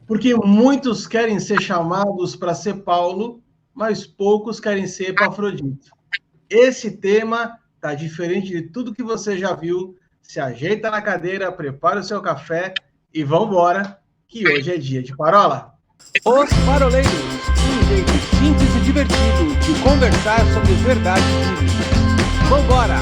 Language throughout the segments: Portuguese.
Porque muitos querem ser chamados para ser Paulo, mas poucos querem ser Epafrodito. Esse tema está diferente de tudo que você já viu. Se ajeita na cadeira, prepara o seu café e vamos embora, que hoje é dia de parola. Os Paroleiros, um jeito simples e divertido de conversar sobre verdades bíblicas. Vambora!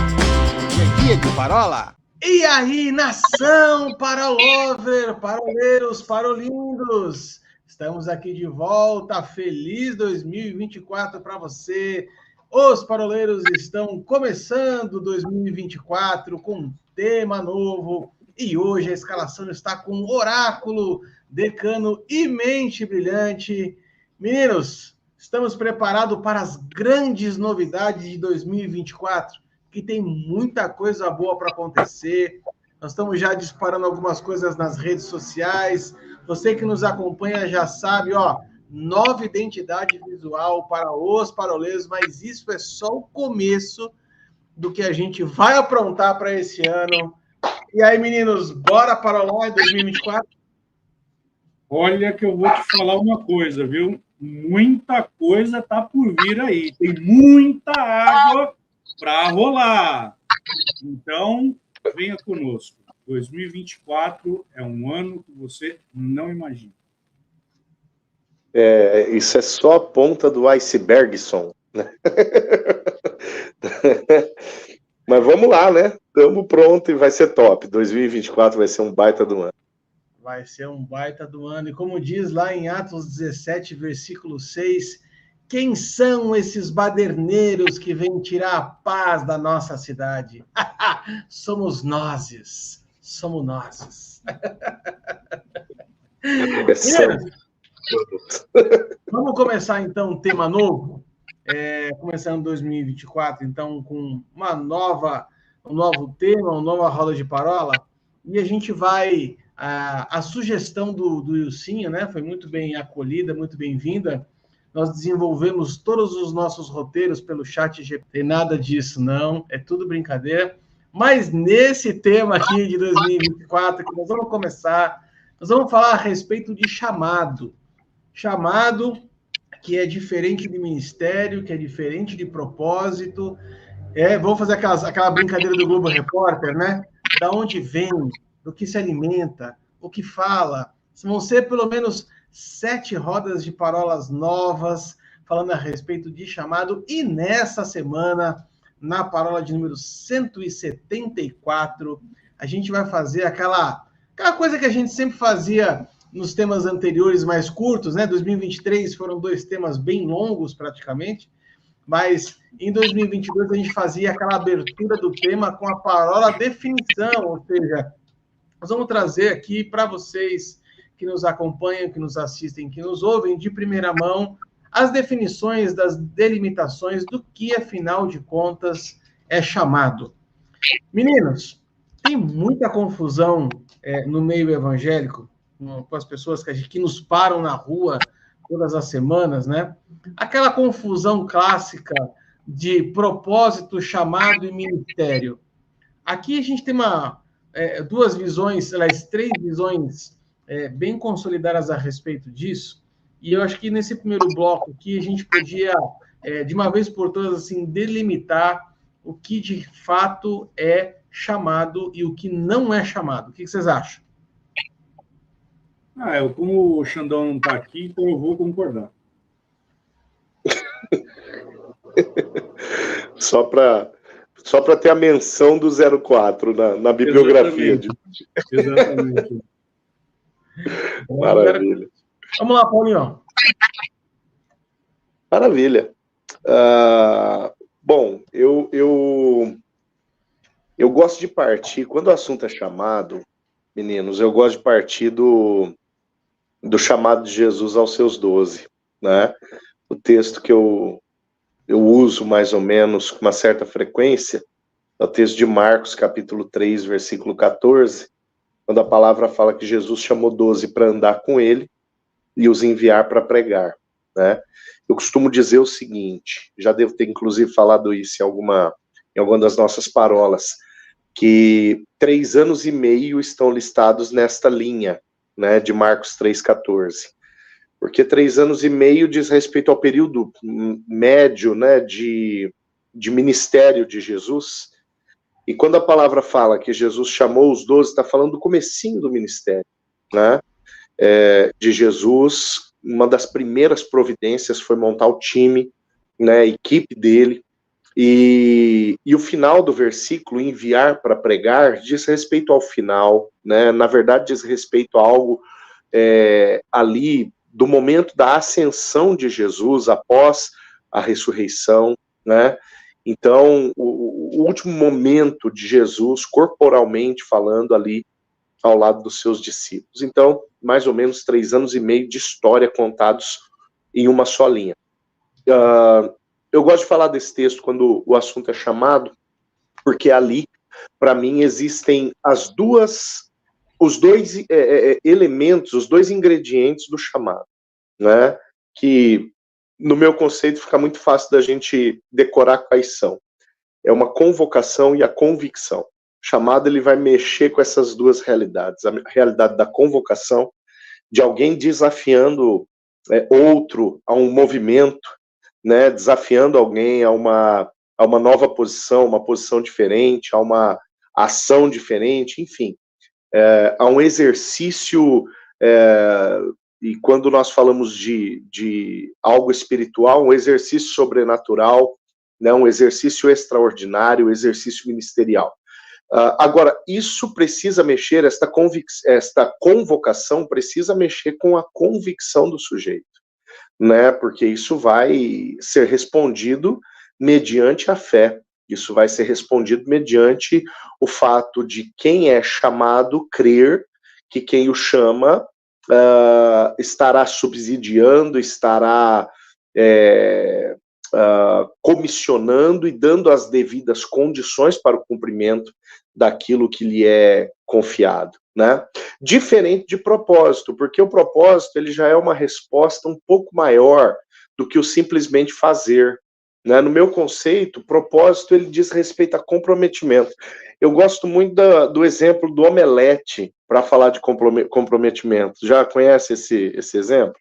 Hoje é dia de parola! E aí, nação paralover, paroleiros, parolindos! Estamos aqui de volta, feliz 2024 para você. Os paroleiros estão começando 2024 com um tema novo e hoje a escalação está com oráculo, decano e mente brilhante. Meninos, estamos preparados para as grandes novidades de 2024, que tem muita coisa boa para acontecer. Nós estamos já disparando algumas coisas nas redes sociais. Você que nos acompanha já sabe, nova identidade visual para os paroleiros, mas isso é só o começo do que a gente vai aprontar para esse ano. E aí, meninos, bora para lá em 2024? Olha que eu vou te falar uma coisa, viu? Muita coisa tá por vir aí. Tem muita água para rolar. Então, venha conosco. 2024 é um ano que você não imagina. Isso é só a ponta do icebergson, né? Mas vamos lá, né? Estamos prontos e vai ser top. 2024 vai ser um baita do ano. Vai ser um baita do ano. E como diz lá em Atos 17, versículo 6, quem são esses baderneiros que vêm tirar a paz da nossa cidade? Somos nós. Somos nós. Vamos começar, então, um tema novo? Começando 2024, então, com um novo tema, uma nova roda de parola. E a gente vai... A sugestão do Ilcinho, né, foi muito bem acolhida, muito bem-vinda. Nós desenvolvemos todos os nossos roteiros pelo chat GPT. Tem nada disso, não. É tudo brincadeira. Mas nesse tema aqui de 2024, que nós vamos começar, nós vamos falar a respeito de chamado. Chamado que é diferente de ministério, que é diferente de propósito. Vamos fazer aquela brincadeira do Globo Repórter, né? Da onde vem, do que se alimenta, o que fala. Vão ser pelo menos 7 rodas de parolas novas, falando a respeito de chamado. E nessa semana, na parola de número 174, a gente vai fazer aquela coisa que a gente sempre fazia nos temas anteriores mais curtos, né? 2023 foram 2 temas bem longos, praticamente, mas em 2022 a gente fazia aquela abertura do tema com a parola definição, ou seja, nós vamos trazer aqui para vocês que nos acompanham, que nos assistem, que nos ouvem de primeira mão, as definições das delimitações do que, afinal de contas, é chamado. Meninos, tem muita confusão no meio evangélico, com as pessoas que nos param na rua todas as semanas, né? Aquela confusão clássica de propósito, chamado e ministério. Aqui a gente tem 2 visões, aliás, 3 visões bem consolidadas a respeito disso, e eu acho que nesse primeiro bloco aqui a gente podia, de uma vez por todas, assim, delimitar o que de fato é chamado e o que não é chamado. O que vocês acham? Como o Xandão não está aqui, então eu vou concordar. Só para ter a menção do 04 na bibliografia. Exatamente. Maravilha. Vamos lá, Paulinho. Maravilha. Bom, eu gosto de partir, quando o assunto é chamado, meninos, eu gosto de partir do chamado de Jesus aos seus 12, né? O texto que eu uso mais ou menos com uma certa frequência é o texto de Marcos, capítulo 3, versículo 14, quando a palavra fala que Jesus chamou 12 para andar com ele e os enviar para pregar, né? Eu costumo dizer o seguinte, já devo ter inclusive falado isso em alguma das nossas parolas, que 3 anos e meio estão listados nesta linha, né, de Marcos 3,14. Porque 3 anos e meio diz respeito ao período médio, né, de ministério de Jesus. E quando a palavra fala que Jesus chamou os 12, está falando do comecinho do ministério, né, de Jesus. Uma das primeiras providências foi montar o time, né, a equipe dele. E o final do versículo, enviar para pregar, diz respeito ao final, né? Na verdade, diz respeito a algo ali do momento da ascensão de Jesus após a ressurreição, né? Então, o último momento de Jesus, corporalmente falando, ali ao lado dos seus discípulos. Então, mais ou menos 3 anos e meio de história contados em uma só linha. Eu gosto de falar desse texto quando o assunto é chamado, porque ali, para mim, existem os dois elementos, os dois ingredientes do chamado, né? Que, no meu conceito, fica muito fácil da gente decorar quais são. É uma convocação e a convicção. O chamado, ele vai mexer com essas duas realidades. A realidade da convocação, de alguém desafiando outro a um movimento, né, desafiando alguém a uma nova posição, uma posição diferente, a uma ação diferente, enfim, a um exercício, e quando nós falamos de algo espiritual, um exercício sobrenatural, né, um exercício extraordinário, um exercício ministerial. Agora, isso precisa mexer, esta convocação precisa mexer com a convicção do sujeito, né? Porque isso vai ser respondido mediante a fé, isso vai ser respondido mediante o fato de quem é chamado crer que quem o chama estará subsidiando, estará comissionando e dando as devidas condições para o cumprimento daquilo que lhe é confiado, né? Diferente de propósito, porque o propósito ele já é uma resposta um pouco maior do que o simplesmente fazer, né? No meu conceito, propósito ele diz respeito a comprometimento. Eu gosto muito do exemplo do omelete para falar de comprometimento. Já conhece esse exemplo?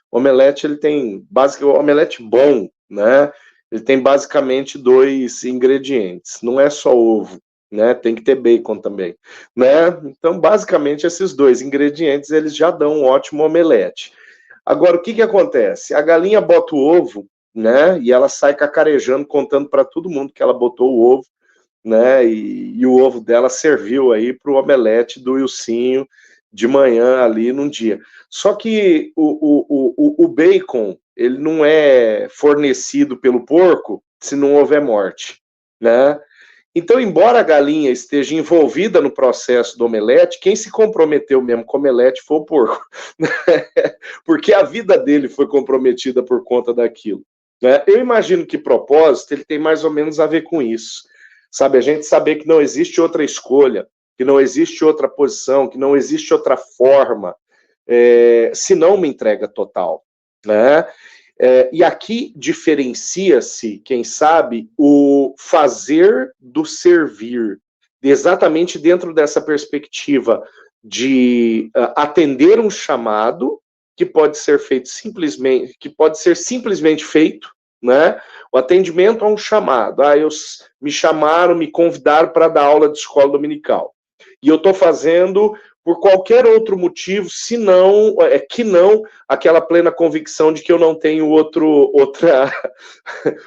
O omelete ele tem omelete bom, né? Ele tem basicamente 2 ingredientes. Não é só ovo, né? Tem que ter bacon também, né? Então, basicamente, esses 2 ingredientes eles já dão um ótimo omelete. Agora, o que acontece? A galinha bota o ovo, né? E ela sai cacarejando, contando para todo mundo que ela botou o ovo, né? E o ovo dela serviu aí para o omelete do Ilcinho de manhã ali num dia. Só que o bacon, ele não é fornecido pelo porco se não houver morte, né? Então, embora a galinha esteja envolvida no processo do omelete, quem se comprometeu mesmo com o omelete foi o porco, porque a vida dele foi comprometida por conta daquilo, né? Eu imagino que propósito ele tem mais ou menos a ver com isso, sabe? A gente saber que não existe outra escolha, que não existe outra posição, que não existe outra forma, senão uma entrega total, né? E aqui diferencia-se, quem sabe, o fazer do servir, exatamente dentro dessa perspectiva de atender um chamado que pode ser feito simplesmente, que pode ser simplesmente feito, né? O atendimento a um chamado. Me chamaram, me convidaram para dar aula de escola dominical. E eu estou fazendo por qualquer outro motivo, senão que não aquela plena convicção de que eu não tenho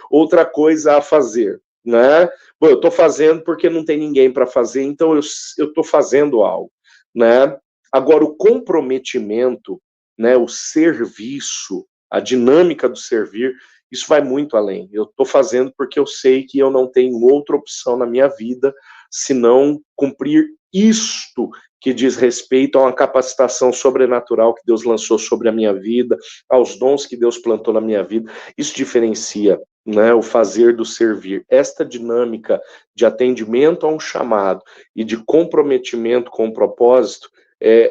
outra coisa a fazer, né? Bom, eu estou fazendo porque não tem ninguém para fazer, então eu estou fazendo algo, né? Agora, o comprometimento, né, o serviço, a dinâmica do servir, isso vai muito além. Eu estou fazendo porque eu sei que eu não tenho outra opção na minha vida senão cumprir isto que diz respeito a uma capacitação sobrenatural que Deus lançou sobre a minha vida, aos dons que Deus plantou na minha vida. Isso diferencia, né, o fazer do servir. Esta dinâmica de atendimento a um chamado e de comprometimento com o propósito,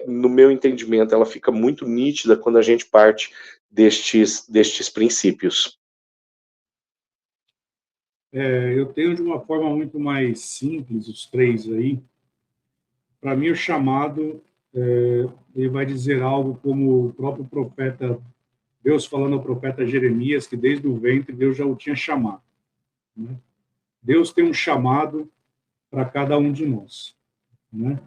no meu entendimento, ela fica muito nítida quando a gente parte destes princípios. Eu tenho de uma forma muito mais simples os 3 aí. Para mim, o chamado ele vai dizer algo como o próprio profeta, Deus falando ao profeta Jeremias, que desde o ventre Deus já o tinha chamado. Né? Deus tem um chamado para cada um de nós. Né?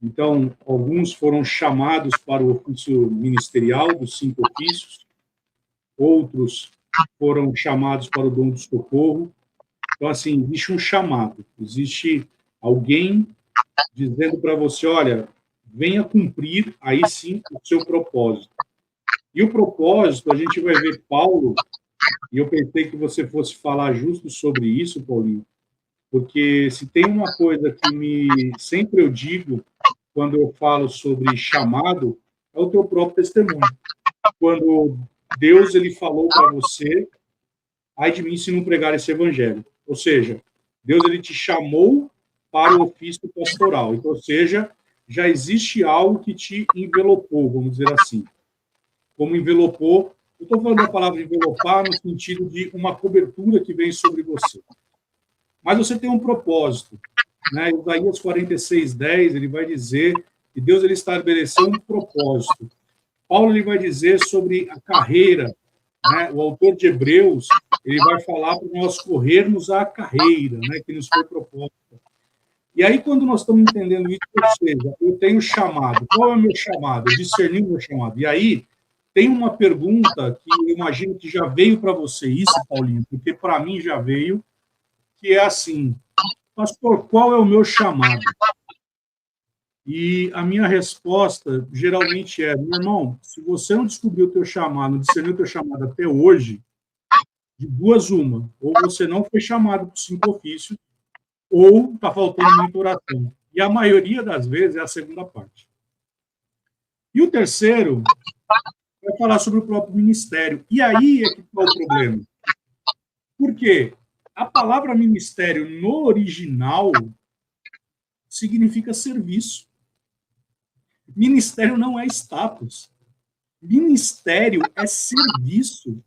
Então, alguns foram chamados para o ofício ministerial, dos 5 ofícios, outros foram chamados para o dom do socorro. Então, assim, existe um chamado, existe alguém dizendo para você, olha, venha cumprir, aí sim, o seu propósito. E o propósito, a gente vai ver Paulo, e eu pensei que você fosse falar justo sobre isso, Paulinho, porque se tem uma coisa que sempre eu digo, quando eu falo sobre chamado, é o teu próprio testemunho. Quando Deus ele falou para você, ai de mim se não pregar esse evangelho. Ou seja, Deus ele te chamou para o ofício pastoral. Então, ou seja, já existe algo que te envelopou, vamos dizer assim. Como envelopou, eu estou falando da palavra envelopar no sentido de uma cobertura que vem sobre você. Mas você tem um propósito. Né? Isaías 46:10, ele vai dizer que Deus ele estabeleceu um propósito. Paulo ele vai dizer sobre a carreira. Né? O autor de Hebreus ele vai falar para nós corrermos a carreira, né? Que nos foi proposta. E aí, quando nós estamos entendendo isso, ou seja, eu tenho chamado. Qual é o meu chamado? Eu discerni o meu chamado. E aí, tem uma pergunta que eu imagino que já veio para você isso, Paulinho, porque para mim já veio, que é assim, pastor, qual é o meu chamado? E a minha resposta geralmente é, meu irmão, se você não descobriu o teu chamado, não discerniu o teu chamado até hoje, de duas uma, ou você não foi chamado para os 5 ofícios, ou está faltando muita oração. E a maioria das vezes é a segunda parte. E o terceiro vai falar sobre o próprio ministério. E aí é que está o problema. Por quê? A palavra ministério no original significa serviço. Ministério não é status. Ministério é serviço.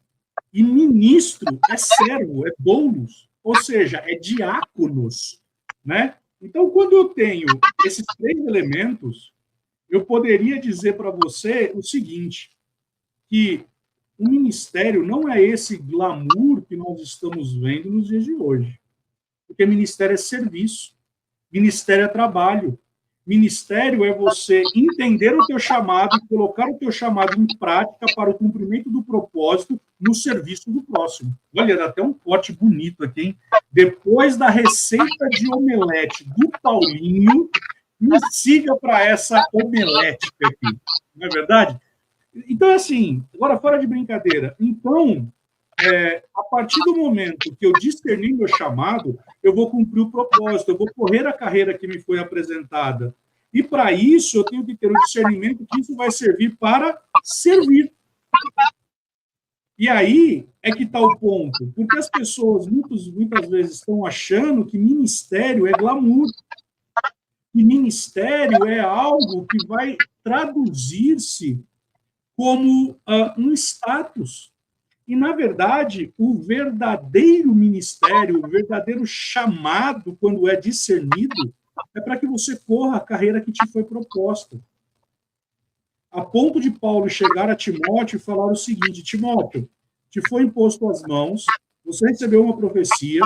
E ministro é servo, é doulos. Ou seja, é diáconos. Né? Então, quando eu tenho esses 3 elementos, eu poderia dizer para você o seguinte, que o ministério não é esse glamour que nós estamos vendo nos dias de hoje. Porque ministério é serviço, ministério é trabalho, ministério é você entender o teu chamado e colocar o teu chamado em prática para o cumprimento do propósito no serviço do próximo. Olha, dá até um pote bonito aqui, hein? Depois da receita de omelete do Paulinho, me siga para essa omelete aqui. Não é verdade? Então, assim, agora fora de brincadeira, então, a partir do momento que eu discerni meu chamado, eu vou cumprir o propósito, eu vou correr a carreira que me foi apresentada. E para isso, eu tenho que ter o discernimento que isso vai servir para servir. E aí é que está o ponto, porque as pessoas muitas vezes estão achando que ministério é glamour, que ministério é algo que vai traduzir-se como um status. E, na verdade, o verdadeiro ministério, o verdadeiro chamado, quando é discernido, é para que você corra a carreira que te foi proposta. A ponto de Paulo chegar a Timóteo e falar o seguinte, Timóteo, te foi imposto às mãos, você recebeu uma profecia,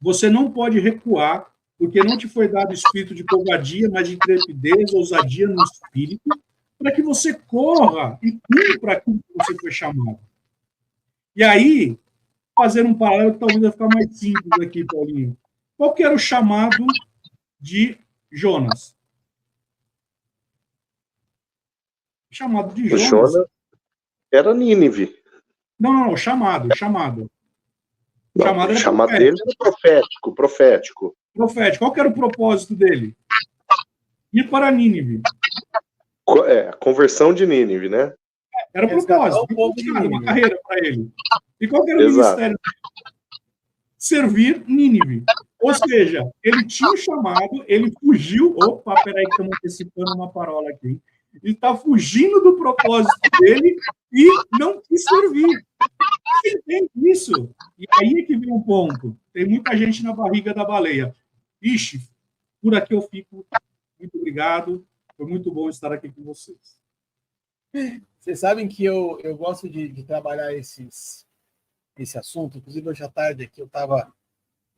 você não pode recuar, porque não te foi dado espírito de covardia, mas de intrepidez, ousadia no espírito, para que você corra e cumpra aquilo que você foi chamado. E aí, fazer um paralelo que talvez vai ficar mais simples aqui, Paulinho. Qual que era o chamado de Jonas? O chamado de Jonas era Nínive. Não, chamado. O chamado dele era profético. Qual que era o propósito dele? Ir para Nínive. A conversão de Nínive, né? Era o propósito. Uma carreira para ele. E qual que era o ministério dele? Servir Nínive. Ou seja, ele tinha chamado, ele fugiu. Opa, peraí que estamos antecipando uma parola aqui. Ele está fugindo do propósito dele e não quis servir. Você entende isso? E aí é que vem um ponto. Tem muita gente na barriga da baleia. Ixi, por aqui eu fico. Muito obrigado. Foi muito bom estar aqui com vocês. Vocês sabem que eu gosto de trabalhar esse assunto. Inclusive, hoje à tarde aqui eu estava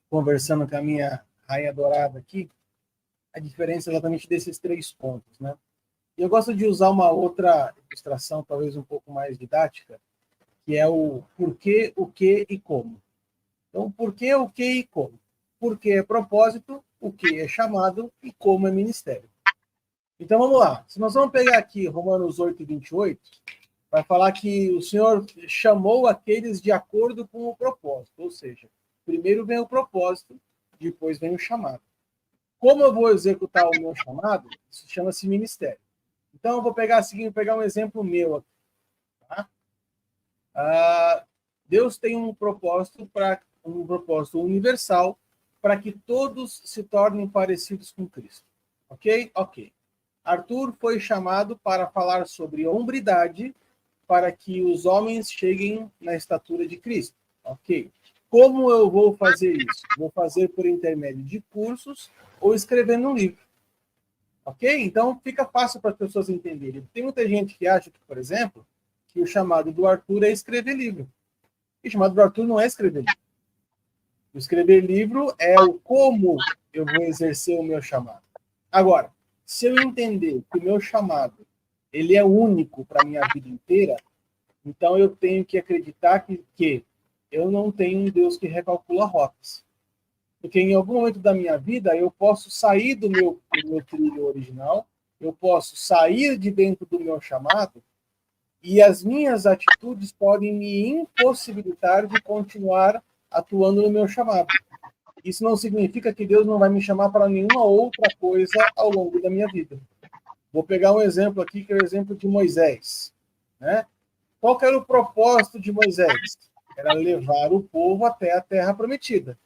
conversando com a minha rainha dourada aqui, a diferença exatamente desses 3 pontos, né? E eu gosto de usar uma outra ilustração, talvez um pouco mais didática, que é o porquê, o que e como. Então, porquê, o que e como? Porquê é propósito, o que é chamado e como é ministério. Então, vamos lá. Se nós vamos pegar aqui Romanos 8, 28, vai falar que o Senhor chamou aqueles de acordo com o propósito. Ou seja, primeiro vem o propósito, depois vem o chamado. Como eu vou executar o meu chamado? Isso chama-se ministério. Então, eu vou pegar um exemplo meu aqui. Tá? Deus tem um propósito universal para que todos se tornem parecidos com Cristo. Ok? Ok. Arthur foi chamado para falar sobre hombridade para que os homens cheguem na estatura de Cristo. Ok. Como eu vou fazer isso? Vou fazer por intermédio de cursos ou escrevendo um livro. Ok? Então, fica fácil para as pessoas entenderem. Tem muita gente que acha que, por exemplo, que o chamado do Arthur é escrever livro. E o chamado do Arthur não é escrever livro. O escrever livro é o como eu vou exercer o meu chamado. Agora, se eu entender que o meu chamado ele é único para a minha vida inteira, então eu tenho que acreditar que eu não tenho um Deus que recalcula rotas. Porque em algum momento da minha vida eu posso sair do meu trilho original, eu posso sair de dentro do meu chamado e as minhas atitudes podem me impossibilitar de continuar atuando no meu chamado. Isso não significa que Deus não vai me chamar para nenhuma outra coisa ao longo da minha vida. Vou pegar um exemplo aqui, que é o exemplo de Moisés. Né? Qual que era o propósito de Moisés? Era levar o povo até a terra prometida.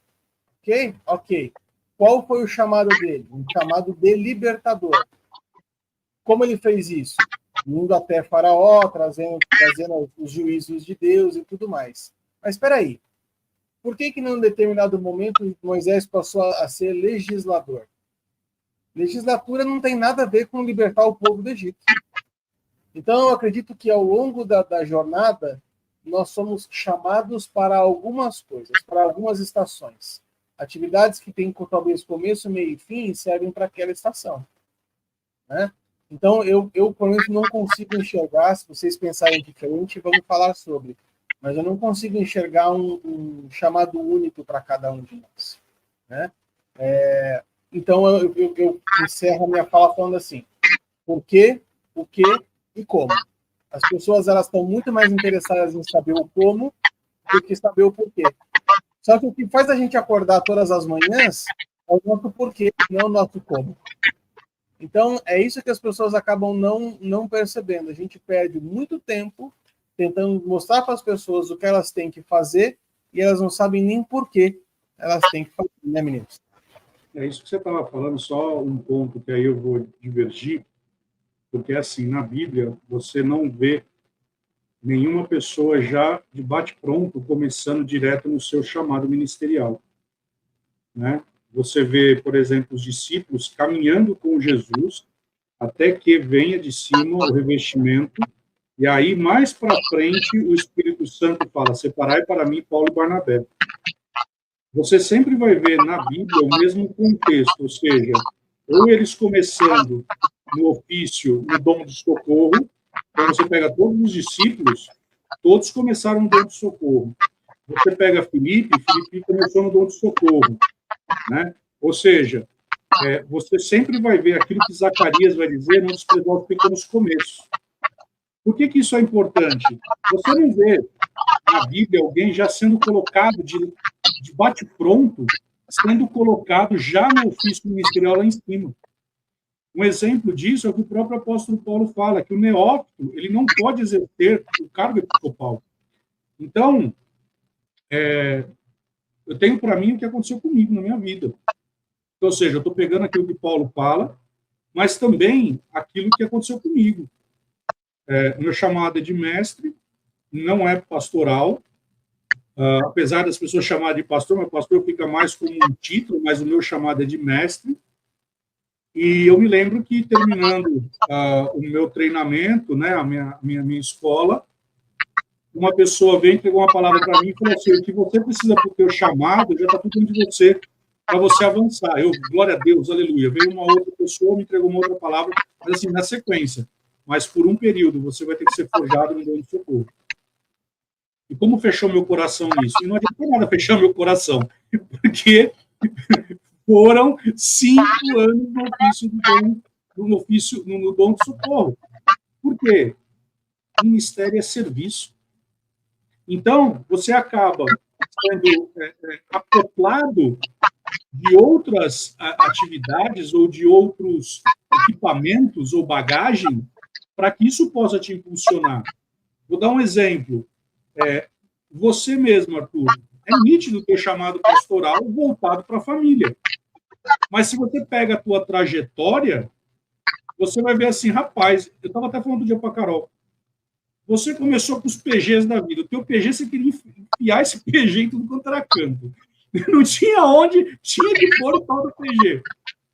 Ok? Ok. Qual foi o chamado dele? Um chamado de libertador. Como ele fez isso? Indo até Faraó, trazendo os juízos de Deus e tudo mais. Mas espera aí. Por que num determinado momento Moisés passou a ser legislador? Legislatura não tem nada a ver com libertar o povo do Egito. Então, eu acredito que ao longo da jornada, nós somos chamados para algumas coisas, para algumas estações. Atividades que têm talvez começo, meio e fim servem para aquela estação. Né? Então, eu provavelmente não consigo enxergar, se vocês pensarem diferente, vamos falar sobre. Mas eu não consigo enxergar um chamado único para cada um de nós. Né? Então, eu encerro a minha fala falando assim, por quê, o que e como. As pessoas elas estão muito mais interessadas em saber o como do que saber o porquê. Só que o que faz a gente acordar todas as manhãs é o nosso porquê, não o nosso como. Então, é isso que as pessoas acabam não percebendo. A gente perde muito tempo tentando mostrar para as pessoas o que elas têm que fazer e elas não sabem nem por que elas têm que fazer, né, meninos? É isso que você estava falando, só um ponto que aí eu vou divergir, porque, assim, na Bíblia, você não vê nenhuma pessoa já de bate-pronto começando direto no seu chamado ministerial. Né? Você vê, por exemplo, os discípulos caminhando com Jesus até que venha de cima o revestimento. E aí, mais para frente, o Espírito Santo fala, separai para mim Paulo e Barnabé. Você sempre vai ver na Bíblia o mesmo contexto, ou seja, ou eles começando no ofício, no dom de socorro, então você pega todos os discípulos, todos começaram no dom de socorro. Você pega Filipe começou no dom de socorro. Né? Ou seja, você sempre vai ver aquilo que Zacarias vai dizer, não desprezar os pequenos começos. Por que isso é importante? Você não vê na Bíblia alguém já sendo colocado de bate-pronto, sendo colocado já no ofício ministerial lá em cima. Um exemplo disso é o que o próprio apóstolo Paulo fala, que o neófito ele não pode exercer o cargo episcopal. Então, eu tenho para mim o que aconteceu comigo na minha vida. Ou seja, eu estou pegando aquilo que Paulo fala, mas também aquilo que aconteceu comigo. Meu chamado é de mestre, não é pastoral, apesar das pessoas chamarem de pastor, mas pastor fica mais como um título, mas o meu chamado é de mestre. E eu me lembro que, terminando o meu treinamento, né, a minha escola, uma pessoa veio, entregou uma palavra para mim e falou assim: o que você precisa para o teu chamado já está tudo dentro de você, para você avançar. Eu, glória a Deus, aleluia. Veio uma outra pessoa, me entregou uma outra palavra, mas assim, na sequência. Mas por um período, você vai ter que ser forjado no dom de socorro. E como fechou meu coração nisso? E não adianta nada fechar meu coração, porque foram 5 anos no dom de socorro. Por quê? O ministério é serviço. Então, você acaba sendo acoplado de outras atividades ou de outros equipamentos ou bagagem para que isso possa te impulsionar. Vou dar um exemplo. Você mesmo, Arthur, é nítido ter chamado pastoral voltado para a família. Mas se você pega a tua trajetória, você vai ver assim, rapaz, eu estava até falando do dia para a Carol, você começou com os PGs da vida. O teu PG, você queria enfiar esse PG em tudo quanto era canto. Não tinha onde, tinha que pôr o tal do PG.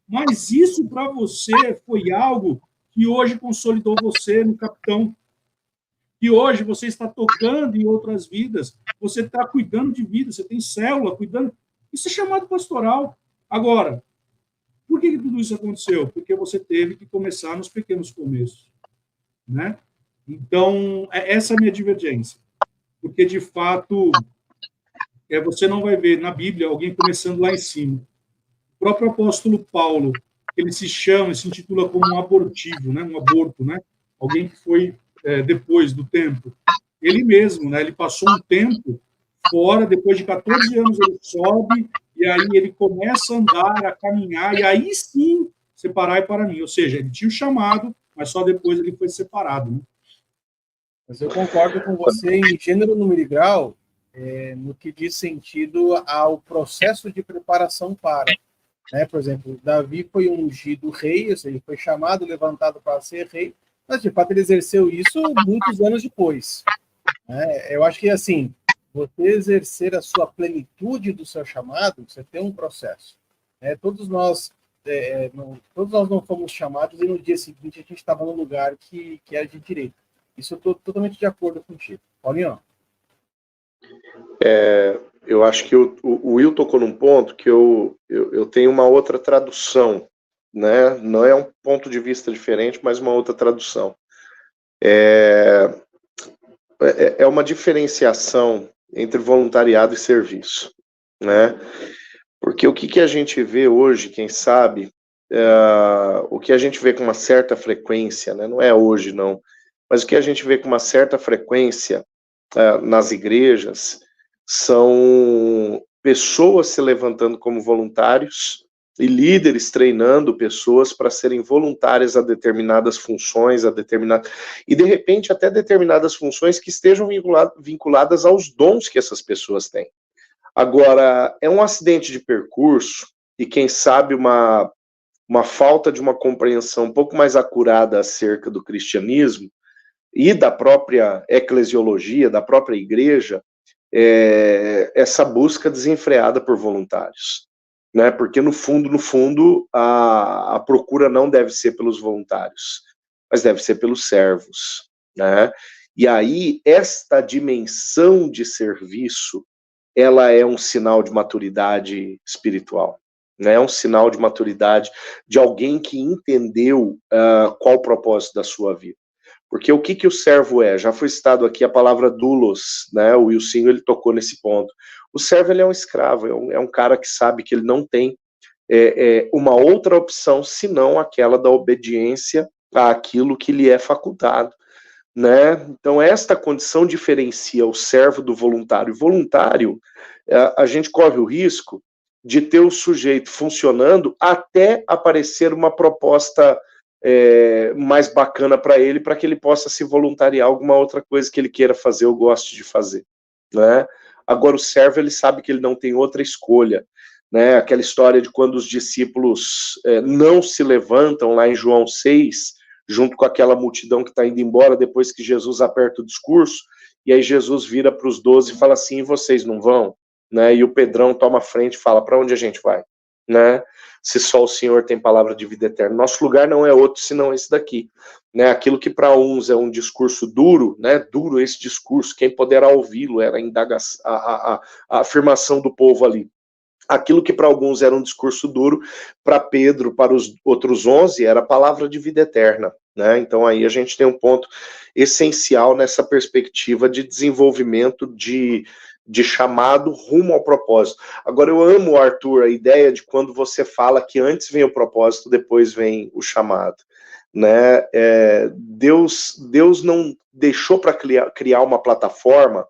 Mas isso, para você, foi algo que hoje consolidou você no capitão. E hoje você está tocando em outras vidas. Você está cuidando de vida, você tem célula, cuidando. Isso é chamado pastoral. Agora, por que tudo isso aconteceu? Porque você teve que começar nos pequenos começos. Né? Então, essa é a minha divergência. Porque, de fato, você não vai ver na Bíblia alguém começando lá em cima. O próprio apóstolo Paulo, ele se intitula como um abortivo, né? Um aborto, né? Alguém que foi depois do tempo. Ele mesmo, né? Ele passou um tempo fora, depois de 14 anos ele sobe, e aí ele começa a andar, a caminhar, e aí sim, separai para mim. Ou seja, ele tinha o chamado, mas só depois ele foi separado, né? Mas eu concordo com você em gênero, número e grau, no que diz sentido ao processo de preparação para. Né? Por exemplo, Davi foi ungido rei, ou seja, ele foi chamado, levantado para ser rei, mas de fato ele exerceu isso muitos anos depois. Né? Eu acho que, assim, você exercer a sua plenitude do seu chamado, você tem um processo. Né? Todos nós não fomos chamados e no dia seguinte a gente estava no lugar que era de direito. Isso eu estou totalmente de acordo contigo. Paulinho? Eu acho que o Will tocou num ponto que eu tenho uma outra tradução, né? Não é um ponto de vista diferente, mas uma outra tradução. É uma diferenciação entre voluntariado e serviço, né? Porque o que a gente vê hoje, quem sabe, o que a gente vê com uma certa frequência, né? Não é hoje, não, mas o que a gente vê com uma certa frequência nas igrejas são pessoas se levantando como voluntários e líderes treinando pessoas para serem voluntárias a determinadas funções, e de repente até determinadas funções que estejam vinculadas aos dons que essas pessoas têm. Agora, é um acidente de percurso e quem sabe uma falta de uma compreensão um pouco mais acurada acerca do cristianismo e da própria eclesiologia, da própria igreja, essa busca desenfreada por voluntários, né? Porque no fundo, a procura não deve ser pelos voluntários, mas deve ser pelos servos, né? E aí, esta dimensão de serviço, ela é um sinal de maturidade espiritual, né? É um sinal de maturidade de alguém que entendeu qual o propósito da sua vida. Porque o que o servo é? Já foi citado aqui a palavra doulos, né? O Wilson, ele tocou nesse ponto. O servo, ele é um escravo, é um cara que sabe que ele não tem uma outra opção senão aquela da obediência àquilo que lhe é facultado, né? Então, esta condição diferencia o servo do voluntário. Voluntário, a gente corre o risco de ter o sujeito funcionando até aparecer uma proposta mais bacana para ele, para que ele possa se voluntariar a alguma outra coisa que ele queira fazer ou goste de fazer, né? Agora, o servo, ele sabe que ele não tem outra escolha, né? Aquela história de quando os discípulos não se levantam, lá em João 6, junto com aquela multidão que está indo embora, depois que Jesus aperta o discurso, e aí Jesus vira para os 12 e fala assim, e vocês não vão? Né? E o Pedrão toma a frente e fala, para onde a gente vai? né? Se só o Senhor tem palavra de vida eterna. Nosso lugar não é outro senão esse daqui, né? Aquilo que para uns é um discurso duro, né? Duro esse discurso, quem poderá ouvi-lo, era a afirmação do povo ali. Aquilo que para alguns era um discurso duro, para Pedro, para os outros 11, era a palavra de vida eterna, né? Então aí a gente tem um ponto essencial nessa perspectiva de desenvolvimento de chamado rumo ao propósito. Agora eu amo, Arthur, a ideia de quando você fala que antes vem o propósito, depois vem o chamado, né? Deus não deixou para criar uma plataforma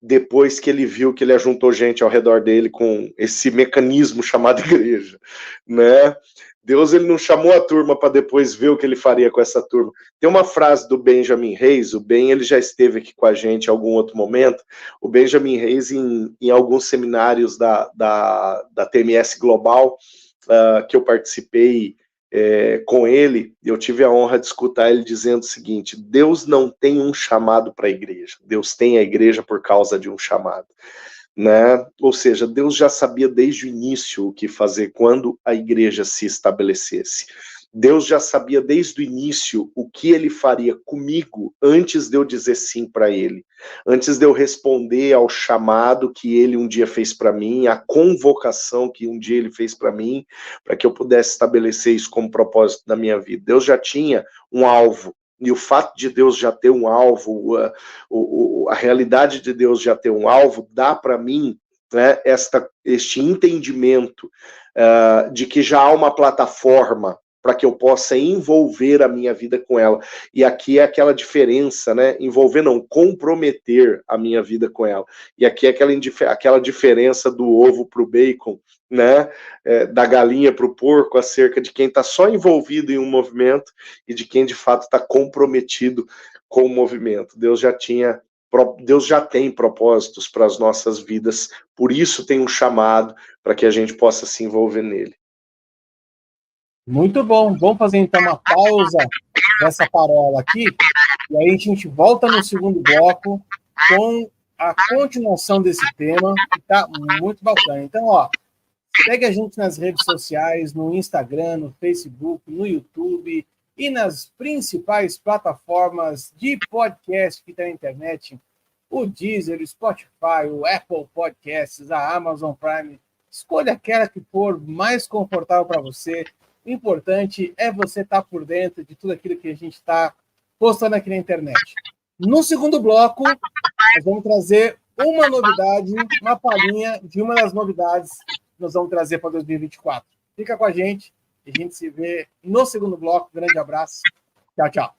depois que ele viu que ele ajuntou gente ao redor dele com esse mecanismo chamado igreja, né? Deus, ele não chamou a turma para depois ver o que ele faria com essa turma. Tem uma frase do Benjamin Reis, o Ben, ele já esteve aqui com a gente em algum outro momento, o Benjamin Reis, em alguns seminários da TMS Global, que eu participei com ele, eu tive a honra de escutar ele dizendo o seguinte: Deus não tem um chamado para a igreja, Deus tem a igreja por causa de um chamado, né? Ou seja, Deus já sabia desde o início o que fazer quando a igreja se estabelecesse. Deus já sabia desde o início o que ele faria comigo antes de eu dizer sim para ele, antes de eu responder ao chamado que ele um dia fez para mim, a convocação que um dia ele fez para mim, para que eu pudesse estabelecer isso como propósito da minha vida. Deus já tinha um alvo, e o fato de Deus já ter um alvo, a realidade de Deus já ter um alvo, dá para mim, né, este entendimento de que já há uma plataforma para que eu possa envolver a minha vida com ela. E aqui é aquela diferença, né? Envolver não, comprometer a minha vida com ela. E aqui é aquela diferença do ovo para o bacon, né? Da galinha para o porco, acerca de quem está só envolvido em um movimento e de quem de fato está comprometido com o movimento. Deus já tem propósitos para as nossas vidas, por isso tem um chamado para que a gente possa se envolver nele. Muito bom. Vamos fazer então uma pausa dessa parola aqui, e aí a gente volta no segundo bloco com a continuação desse tema, que está muito bacana. Então, segue a gente nas redes sociais, no Instagram, no Facebook, no YouTube e nas principais plataformas de podcast que tem na internet, o Deezer, o Spotify, o Apple Podcasts, a Amazon Prime. Escolha aquela que for mais confortável para você. O importante é você estar por dentro de tudo aquilo que a gente está postando aqui na internet. No segundo bloco, nós vamos trazer uma novidade, uma palhinha de uma das novidades que nós vamos trazer para 2024. Fica com a gente e a gente se vê no segundo bloco. Grande abraço. Tchau, tchau.